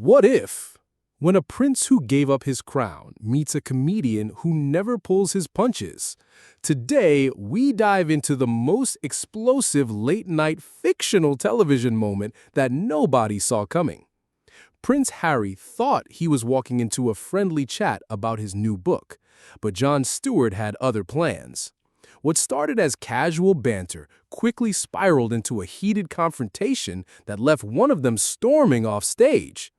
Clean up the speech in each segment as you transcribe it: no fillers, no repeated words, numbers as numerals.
What if, when a prince who gave up his crown meets a comedian who never pulls his punches? Today, we dive into the most explosive late-night fictional television moment that nobody saw coming. Prince Harry thought he was walking into a friendly chat about his new book, but Jon Stewart had other plans. What started as casual banter quickly spiraled into a heated confrontation that left one of them storming off stage.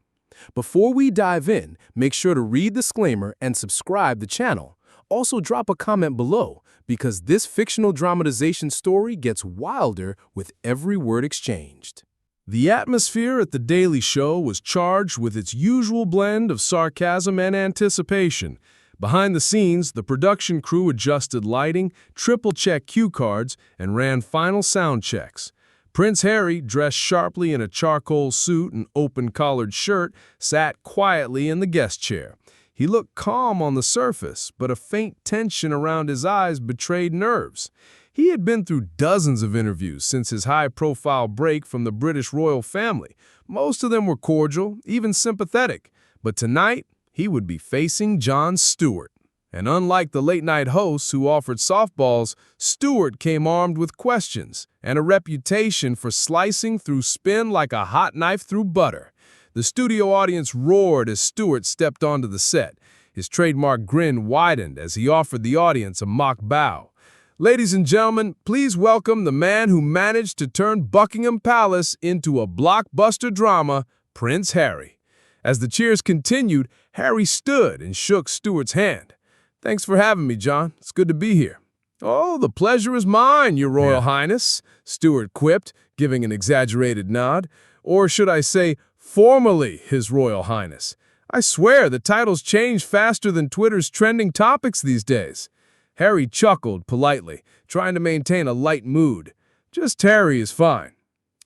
Before we dive in, make sure to read the disclaimer and subscribe the channel. Also drop a comment below, because this fictional dramatization story gets wilder with every word exchanged. The atmosphere at The Daily Show was charged with its usual blend of sarcasm and anticipation. Behind the scenes, the production crew adjusted lighting, triple-checked cue cards, and ran final sound checks. Prince Harry, dressed sharply in a charcoal suit and open-collared shirt, sat quietly in the guest chair. He looked calm on the surface, but a faint tension around his eyes betrayed nerves. He had been through dozens of interviews since his high-profile break from the British royal family. Most of them were cordial, even sympathetic. But tonight, he would be facing Jon Stewart. And unlike the late-night hosts who offered softballs, Stewart came armed with questions and a reputation for slicing through spin like a hot knife through butter. The studio audience roared as Stewart stepped onto the set. His trademark grin widened as he offered the audience a mock bow. Ladies and gentlemen, please welcome the man who managed to turn Buckingham Palace into a blockbuster drama, Prince Harry. As the cheers continued, Harry stood and shook Stewart's hand. "Thanks for having me, Jon. It's good to be here." "Oh, the pleasure is mine, Your Royal Highness," Stewart quipped, giving an exaggerated nod. "Or should I say, formally, His Royal Highness. I swear the titles change faster than Twitter's trending topics these days." Harry chuckled politely, trying to maintain a light mood. "Just Harry is fine."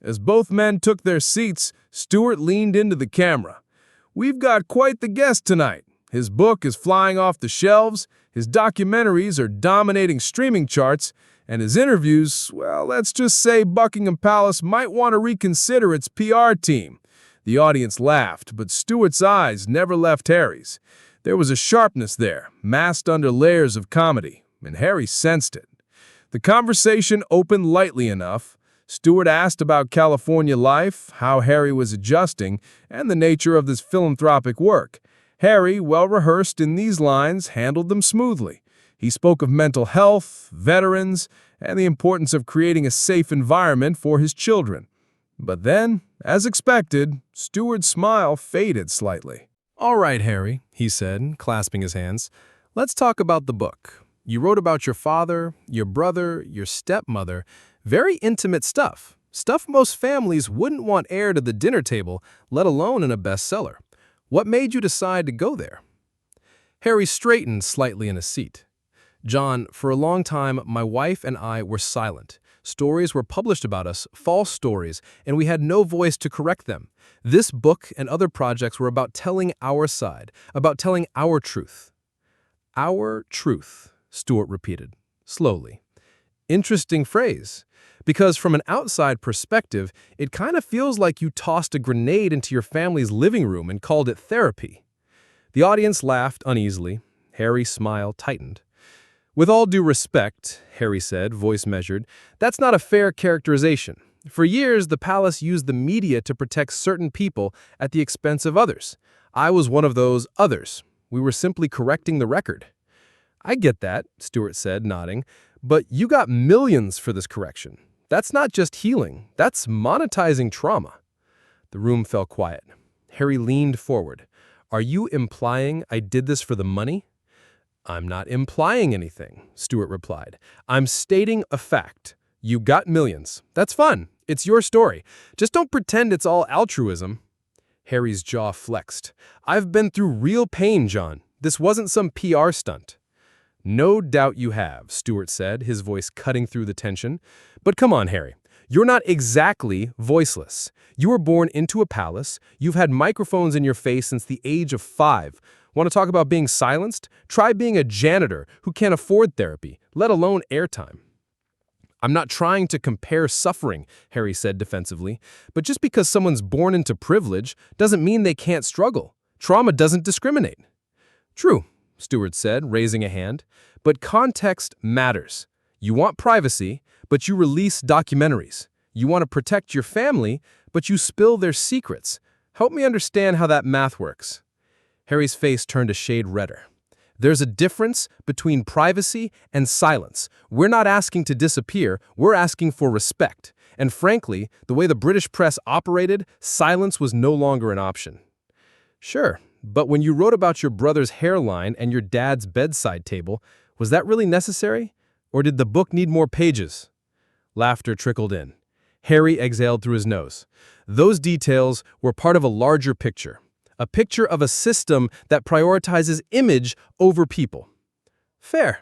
As both men took their seats, Stewart leaned into the camera. "We've got quite the guest tonight. His book is flying off the shelves, his documentaries are dominating streaming charts, and his interviews, well, let's just say Buckingham Palace might want to reconsider its PR team." The audience laughed, but Stewart's eyes never left Harry's. There was a sharpness there, masked under layers of comedy, and Harry sensed it. The conversation opened lightly enough. Stewart asked about California life, how Harry was adjusting, and the nature of this philanthropic work. Harry, well-rehearsed in these lines, handled them smoothly. He spoke of mental health, veterans, and the importance of creating a safe environment for his children. But then, as expected, Stewart's smile faded slightly. "All right, Harry," he said, clasping his hands. "Let's talk about the book. You wrote about your father, your brother, your stepmother. Very intimate stuff. Stuff most families wouldn't want aired at the dinner table, let alone in a bestseller. What made you decide to go there?" Harry straightened slightly in his seat. "Jon, for a long time, my wife and I were silent. Stories were published about us, false stories, and we had no voice to correct them. This book and other projects were about telling our side, about telling our truth." "Our truth," Stewart repeated, slowly. Interesting phrase, because from an outside perspective, it kind of feels like you tossed a grenade into your family's living room and called it therapy. The audience laughed uneasily. Harry's smile tightened. "With all due respect," Harry said, voice measured, "that's not a fair characterization. For years, the palace used the media to protect certain people at the expense of others. I was one of those others. We were simply correcting the record." "I get that," Stewart said, nodding, "but you got millions for this correction. That's not just healing, that's monetizing trauma." The room fell quiet. Harry leaned forward. "Are you implying I did this for the money?" "I'm not implying anything," Stewart replied. "I'm stating a fact. You got millions. That's fun. It's your story. Just don't pretend it's all altruism." Harry's jaw flexed. "I've been through real pain, Jon. This wasn't some PR stunt." "No doubt you have," Stewart said, his voice cutting through the tension. "But come on, Harry. You're not exactly voiceless. You were born into a palace. You've had microphones in your face since the age of 5. Want to talk about being silenced? Try being a janitor who can't afford therapy, let alone airtime." I'm not trying to compare suffering, Harry said defensively, but just because someone's born into privilege doesn't mean they can't struggle. Trauma doesn't discriminate. True, Stewart said, raising a hand, but context matters. You want privacy, but you release documentaries. You want to protect your family, but you spill their secrets. Help me understand how that math works. Harry's face turned a shade redder. There's a difference between privacy and silence. We're not asking to disappear, we're asking for respect. And frankly, the way the British press operated, silence was no longer an option. Sure, but when you wrote about your brother's hairline and your dad's bedside table, was that really necessary? Or did the book need more pages? Laughter trickled in. Harry exhaled through his nose. Those details were part of a larger picture. A picture of a system that prioritizes image over people. Fair.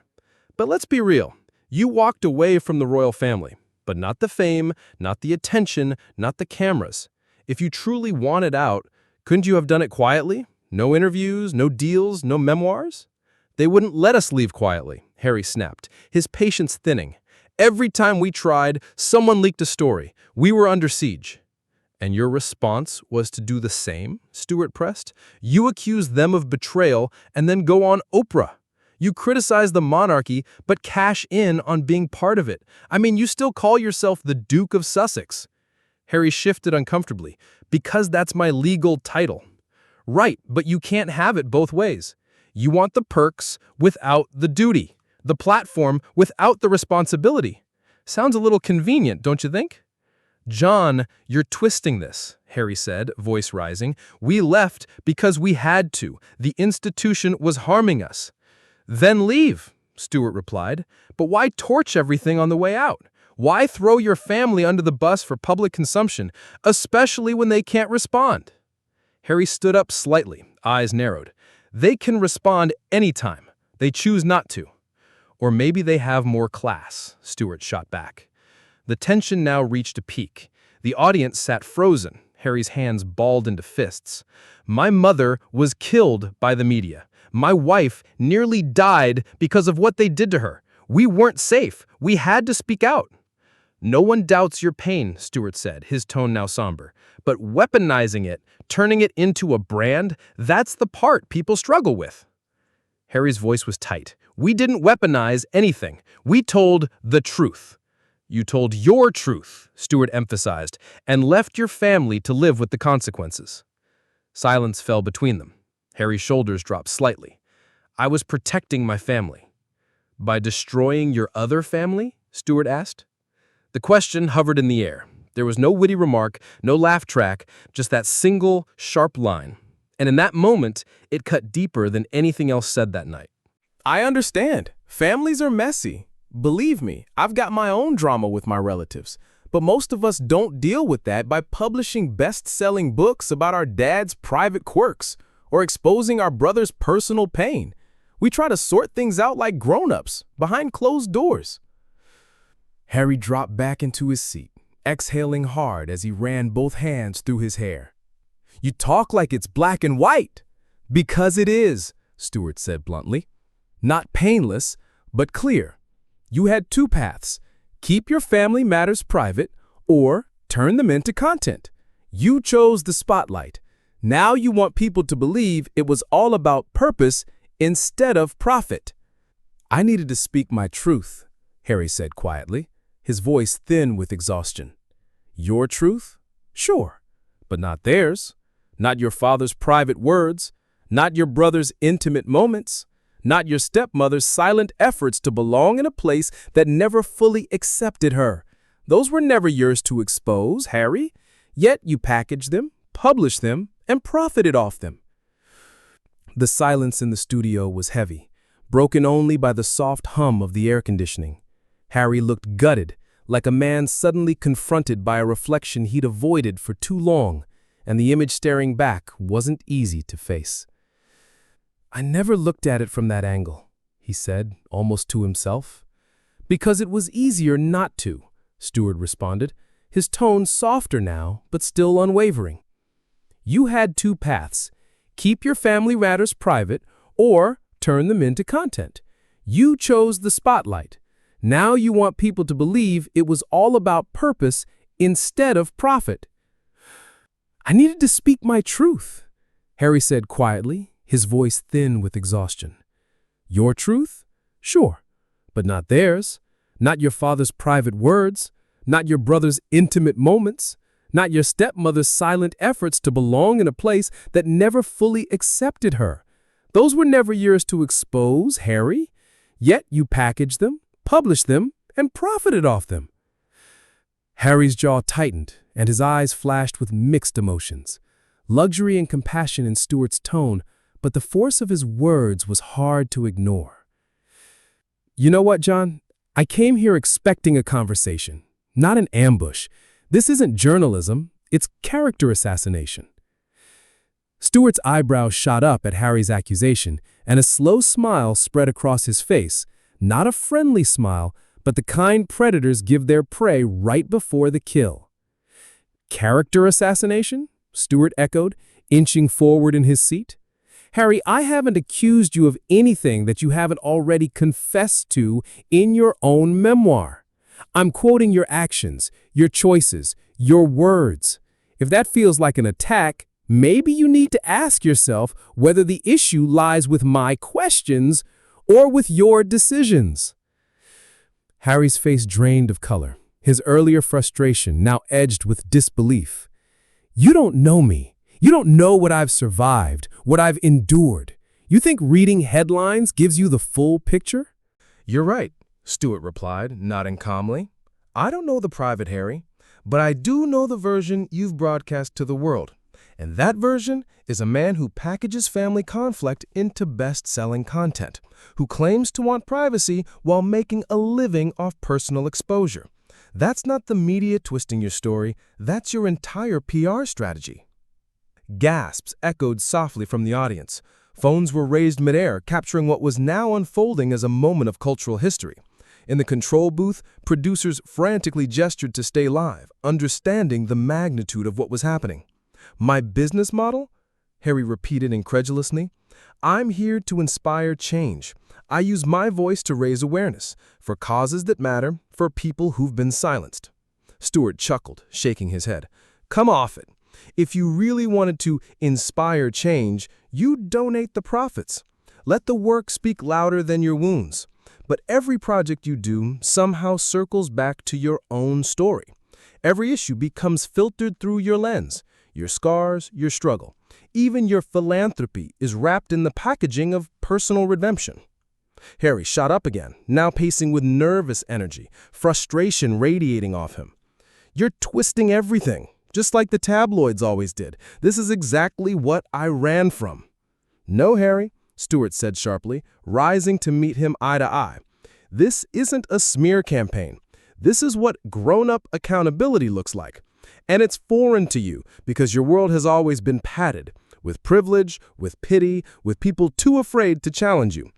But let's be real. You walked away from the royal family, but not the fame, not the attention, not the cameras. If you truly wanted out, couldn't you have done it quietly? No interviews, no deals, no memoirs? They wouldn't let us leave quietly, Harry snapped, his patience thinning. Every time we tried, someone leaked a story. We were under siege. And your response was to do the same? Stewart pressed. You accuse them of betrayal and then go on Oprah. You criticize the monarchy but cash in on being part of it. I mean, you still call yourself the Duke of Sussex. Harry shifted uncomfortably. Because that's my legal title. Right, but you can't have it both ways. You want the perks without the duty. The platform without the responsibility. Sounds a little convenient, don't you think? Jon, you're twisting this, Harry said, voice rising. We left because we had to. The institution was harming us. Then leave, Stewart replied. But why torch everything on the way out? Why throw your family under the bus for public consumption, especially when they can't respond? Harry stood up slightly, eyes narrowed. They can respond anytime. They choose not to. Or maybe they have more class, Stewart shot back. The tension now reached a peak. The audience sat frozen, Harry's hands balled into fists. My mother was killed by the media. My wife nearly died because of what they did to her. We weren't safe. We had to speak out. No one doubts your pain, Stewart said, his tone now somber. But weaponizing it, turning it into a brand, that's the part people struggle with. Harry's voice was tight. We didn't weaponize anything. We told the truth. You told your truth, Stewart emphasized, and left your family to live with the consequences. Silence fell between them. Harry's shoulders dropped slightly. I was protecting my family. By destroying your other family? Stewart asked. The question hovered in the air. There was no witty remark, no laugh track, just that single, sharp line. And in that moment, it cut deeper than anything else said that night. I understand. Families are messy. Believe me, I've got my own drama with my relatives. But most of us don't deal with that by publishing best-selling books about our dad's private quirks or exposing our brother's personal pain. We try to sort things out like grown-ups, behind closed doors. Harry dropped back into his seat, exhaling hard as he ran both hands through his hair. You talk like it's black and white. Because it is, Stewart said bluntly. Not painless, but clear. You had two paths. Keep your family matters private or turn them into content. You chose the spotlight. Now you want people to believe it was all about purpose instead of profit. I needed to speak my truth, Harry said quietly, his voice thin with exhaustion. Your truth? Sure, but not theirs. Not your father's private words. Not your brother's intimate moments. Not your stepmother's silent efforts to belong in a place that never fully accepted her. Those were never yours to expose, Harry. Yet you packaged them, published them, and profited off them. The silence in the studio was heavy, broken only by the soft hum of the air conditioning. Harry looked gutted, like a man suddenly confronted by a reflection he'd avoided for too long, and the image staring back wasn't easy to face. I never looked at it from that angle, he said, almost to himself. Because it was easier not to, Stewart responded, his tone softer now, but still unwavering. You had two paths. Keep your family matters private or turn them into content. You chose the spotlight. Now you want people to believe it was all about purpose instead of profit. I needed to speak my truth, Harry said quietly, his voice thin with exhaustion. Your truth? Sure, but not theirs. Not your father's private words, not your brother's intimate moments, not your stepmother's silent efforts to belong in a place that never fully accepted her. Those were never yours to expose, Harry. Yet you packaged them, published them, and profited off them. Harry's jaw tightened, and his eyes flashed with mixed emotions. Luxury and compassion in Stewart's tone, but the force of his words was hard to ignore. You know what, Jon? I came here expecting a conversation, not an ambush. This isn't journalism, it's character assassination. Stewart's eyebrows shot up at Harry's accusation, and a slow smile spread across his face, not a friendly smile, but the kind predators give their prey right before the kill. Character assassination? Stewart echoed, inching forward in his seat. Harry, I haven't accused you of anything that you haven't already confessed to in your own memoir. I'm quoting your actions, your choices, your words. If that feels like an attack, maybe you need to ask yourself whether the issue lies with my questions or with your decisions. Harry's face drained of color, his earlier frustration now edged with disbelief. You don't know me. You don't know what I've survived, what I've endured. You think reading headlines gives you the full picture? You're right, Stewart replied, nodding calmly. I don't know the private Harry, but I do know the version you've broadcast to the world. And that version is a man who packages family conflict into best-selling content, who claims to want privacy while making a living off personal exposure. That's not the media twisting your story, that's your entire PR strategy. Gasps echoed softly from the audience. Phones were raised midair, capturing what was now unfolding as a moment of cultural history. In the control booth, producers frantically gestured to stay live, understanding the magnitude of what was happening. My business model? Harry repeated incredulously. I'm here to inspire change. I use my voice to raise awareness, for causes that matter, for people who've been silenced. Stewart chuckled, shaking his head. Come off it. If you really wanted to inspire change, you'd donate the profits. Let the work speak louder than your wounds. But every project you do somehow circles back to your own story. Every issue becomes filtered through your lens, your scars, your struggle. Even your philanthropy is wrapped in the packaging of personal redemption. Harry shot up again, now pacing with nervous energy, frustration radiating off him. You're twisting everything. Just like the tabloids always did. This is exactly what I ran from. No, Harry, Stewart said sharply, rising to meet him eye to eye. This isn't a smear campaign. This is what grown-up accountability looks like. And it's foreign to you because your world has always been padded, with privilege, with pity, with people too afraid to challenge you.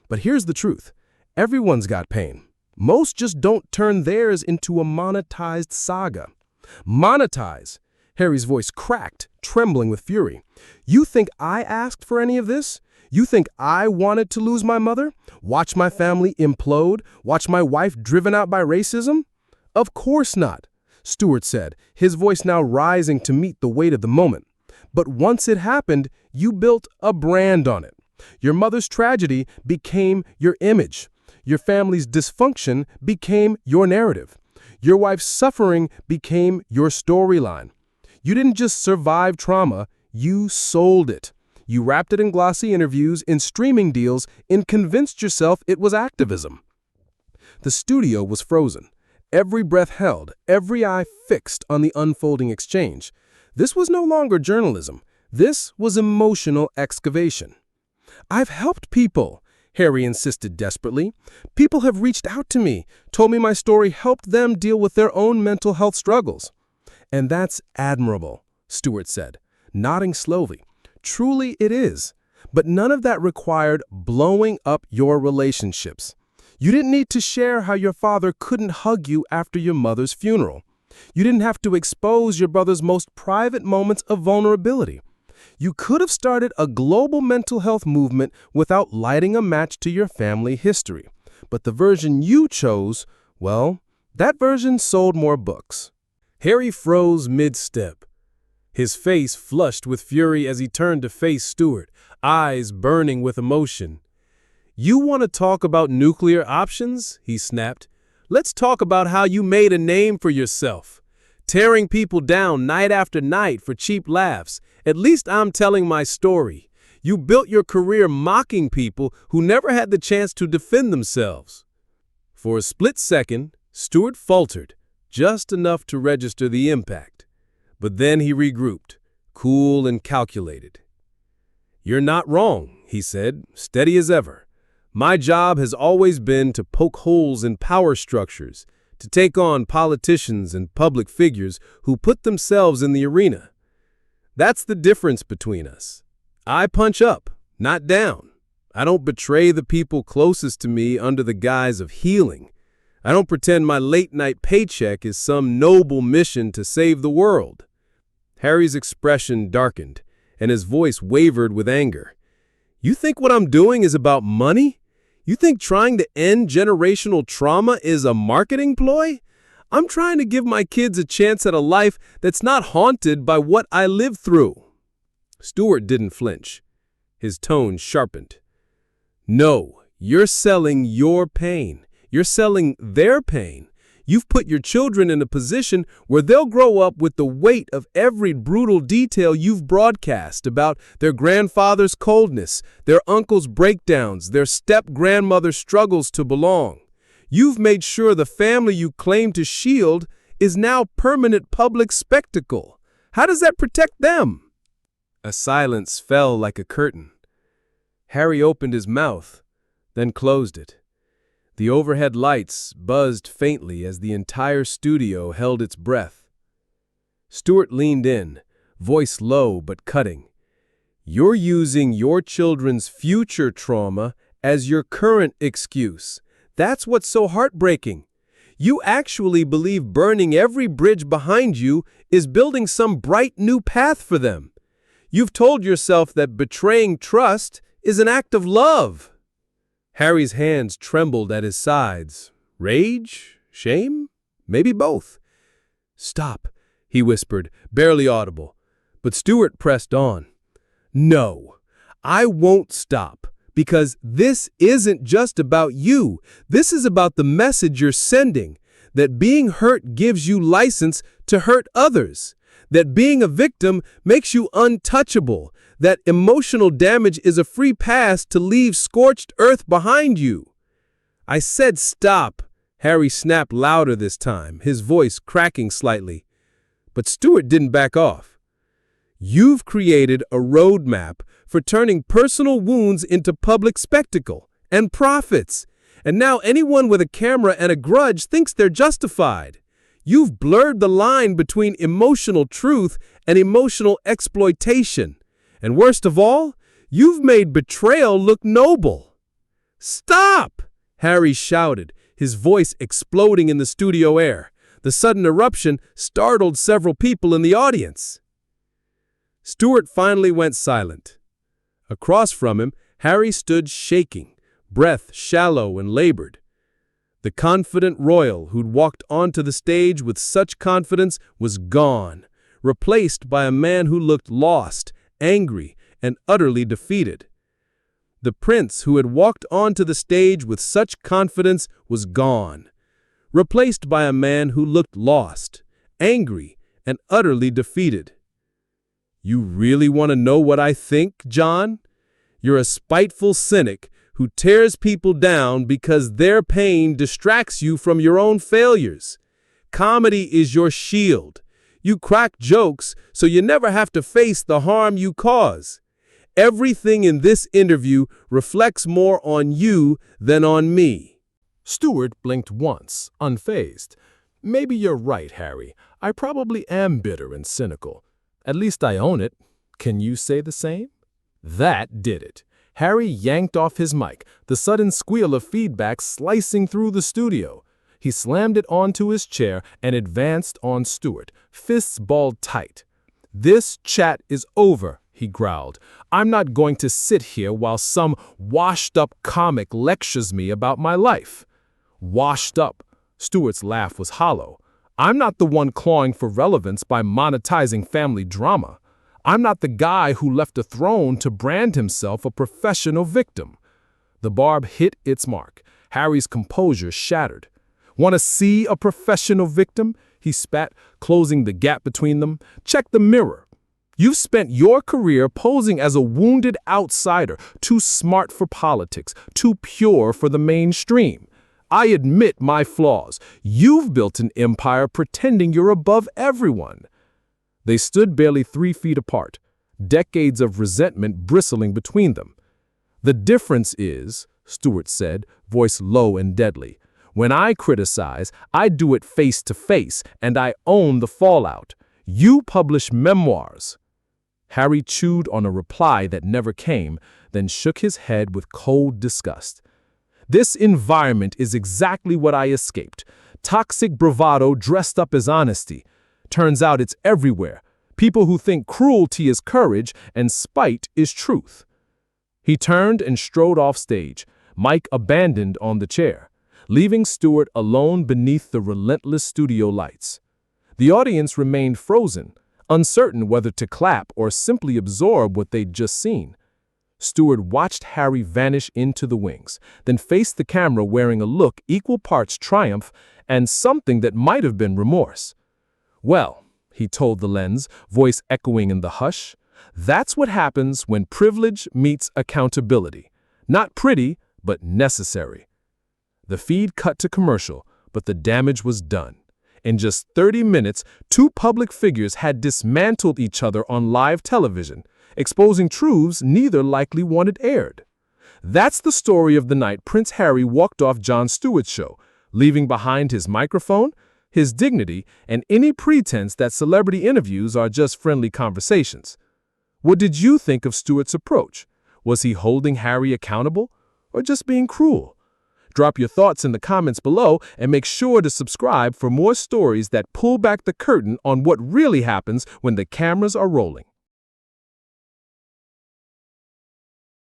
But here's the truth. Everyone's got pain. Most just don't turn theirs into a monetized saga. Monetize. Harry's voice cracked, trembling with fury. You think I asked for any of this? You think I wanted to lose my mother? Watch my family implode? Watch my wife driven out by racism? Of course not, Stewart said, his voice now rising to meet the weight of the moment. But once it happened, you built a brand on it. Your mother's tragedy became your image. Your family's dysfunction became your narrative. Your wife's suffering became your storyline. You didn't just survive trauma, you sold it. You wrapped it in glossy interviews, in streaming deals, and convinced yourself it was activism. The studio was frozen. Every breath held, every eye fixed on the unfolding exchange. This was no longer journalism. This was emotional excavation. I've helped people, Harry insisted desperately. People have reached out to me, told me my story helped them deal with their own mental health struggles. And that's admirable, Stewart said, nodding slowly. Truly it is. But none of that required blowing up your relationships. You didn't need to share how your father couldn't hug you after your mother's funeral. You didn't have to expose your brother's most private moments of vulnerability. You could have started a global mental health movement without lighting a match to your family history. but the version you chose, well, that version sold more books." Harry froze mid-step, his face flushed with fury as he turned to face Stewart, eyes burning with emotion. "You want to talk about nuclear options?" he snapped. "Let's talk about how you made a name for yourself, tearing people down night after night for cheap laughs. At least I'm telling my story. You built your career mocking people who never had the chance to defend themselves." For a split second, Stewart faltered, just enough to register the impact. But then he regrouped, cool and calculated. "You're not wrong," he said, steady as ever. "My job has always been to poke holes in power structures, to take on politicians and public figures who put themselves in the arena. That's the difference between us. I punch up, not down. I don't betray the people closest to me under the guise of healing. I don't pretend my late-night paycheck is some noble mission to save the world." Harry's expression darkened, and his voice wavered with anger. "You think what I'm doing is about money? You think trying to end generational trauma is a marketing ploy? I'm trying to give my kids a chance at a life that's not haunted by what I lived through." Stewart didn't flinch. His tone sharpened. "No, you're selling your pain. You're selling their pain. You've put your children in a position where they'll grow up with the weight of every brutal detail you've broadcast about their grandfather's coldness, their uncle's breakdowns, their step-grandmother's struggles to belong. You've made sure the family you claim to shield is now permanent public spectacle. How does that protect them?" A silence fell like a curtain. Harry opened his mouth, then closed it. The overhead lights buzzed faintly as the entire studio held its breath. Stewart leaned in, voice low but cutting. "You're using your children's future trauma as your current excuse. That's what's so heartbreaking. You actually believe burning every bridge behind you is building some bright new path for them. You've told yourself that betraying trust is an act of love." Harry's hands trembled at his sides. Rage? Shame? Maybe both. "Stop," he whispered, barely audible. But Stewart pressed on. "No, I won't stop, because this isn't just about you. This is about the message you're sending, that being hurt gives you license to hurt others, that being a victim makes you untouchable, that emotional damage is a free pass to leave scorched earth behind you." "I said stop," Harry snapped louder this time, his voice cracking slightly. But Stewart didn't back off. "You've created a roadmap for turning personal wounds into public spectacle and profits, and now anyone with a camera and a grudge thinks they're justified. You've blurred the line between emotional truth and emotional exploitation. And worst of all, you've made betrayal look noble." "Stop!" Harry shouted, his voice exploding in the studio air. The sudden eruption startled several people in the audience. Stewart finally went silent. Across from him, Harry stood shaking, breath shallow and labored. The confident royal who'd walked onto the stage with such confidence was gone, replaced by a man who looked lost, angry, and utterly defeated. The prince who had walked onto the stage with such confidence was gone, replaced by a man who looked lost, angry, and utterly defeated. "You really want to know what I think, Jon? You're a spiteful cynic who tears people down because their pain distracts you from your own failures. Comedy is your shield. You crack jokes so you never have to face the harm you cause. Everything in this interview reflects more on you than on me." Stewart blinked once, unfazed. "Maybe you're right, Harry. I probably am bitter and cynical. At least I own it. Can you say the same?" That did it. Harry yanked off his mic, the sudden squeal of feedback slicing through the studio. He slammed it onto his chair and advanced on Stewart, fists balled tight. "This chat is over," he growled. "I'm not going to sit here while some washed-up comic lectures me about my life." Washed up. Stewart's laugh was hollow. "I'm not the one clawing for relevance by monetizing family drama. I'm not the guy who left a throne to brand himself a professional victim." The barb hit its mark. Harry's composure shattered. "Want to see a professional victim?" he spat, closing the gap between them. "Check the mirror. You've spent your career posing as a wounded outsider, too smart for politics, too pure for the mainstream. I admit my flaws. You've built an empire pretending you're above everyone." They stood barely 3 feet apart, decades of resentment bristling between them. "The difference is," Stewart said, voice low and deadly, "when I criticize, I do it face to face, and I own the fallout. You publish memoirs." Harry chewed on a reply that never came, then shook his head with cold disgust. "This environment is exactly what I escaped. Toxic bravado dressed up as honesty. Turns out it's everywhere. People who think cruelty is courage and spite is truth." He turned and strode off stage, Mike abandoned on the chair, leaving Stewart alone beneath the relentless studio lights. The audience remained frozen, uncertain whether to clap or simply absorb what they'd just seen. Stewart watched Harry vanish into the wings, then faced the camera wearing a look equal parts triumph and something that might have been remorse. "Well," he told the lens, voice echoing in the hush, "that's what happens when privilege meets accountability. Not pretty, but necessary." The feed cut to commercial, but the damage was done. In just 30 minutes, 2 public figures had dismantled each other on live television, exposing truths neither likely wanted aired. That's the story of the night Prince Harry walked off Jon Stewart's show, leaving behind his microphone, his dignity, and any pretense that celebrity interviews are just friendly conversations. What did you think of Stewart's approach? Was he holding Harry accountable, or just being cruel? Drop your thoughts in the comments below and make sure to subscribe for more stories that pull back the curtain on what really happens when the cameras are rolling.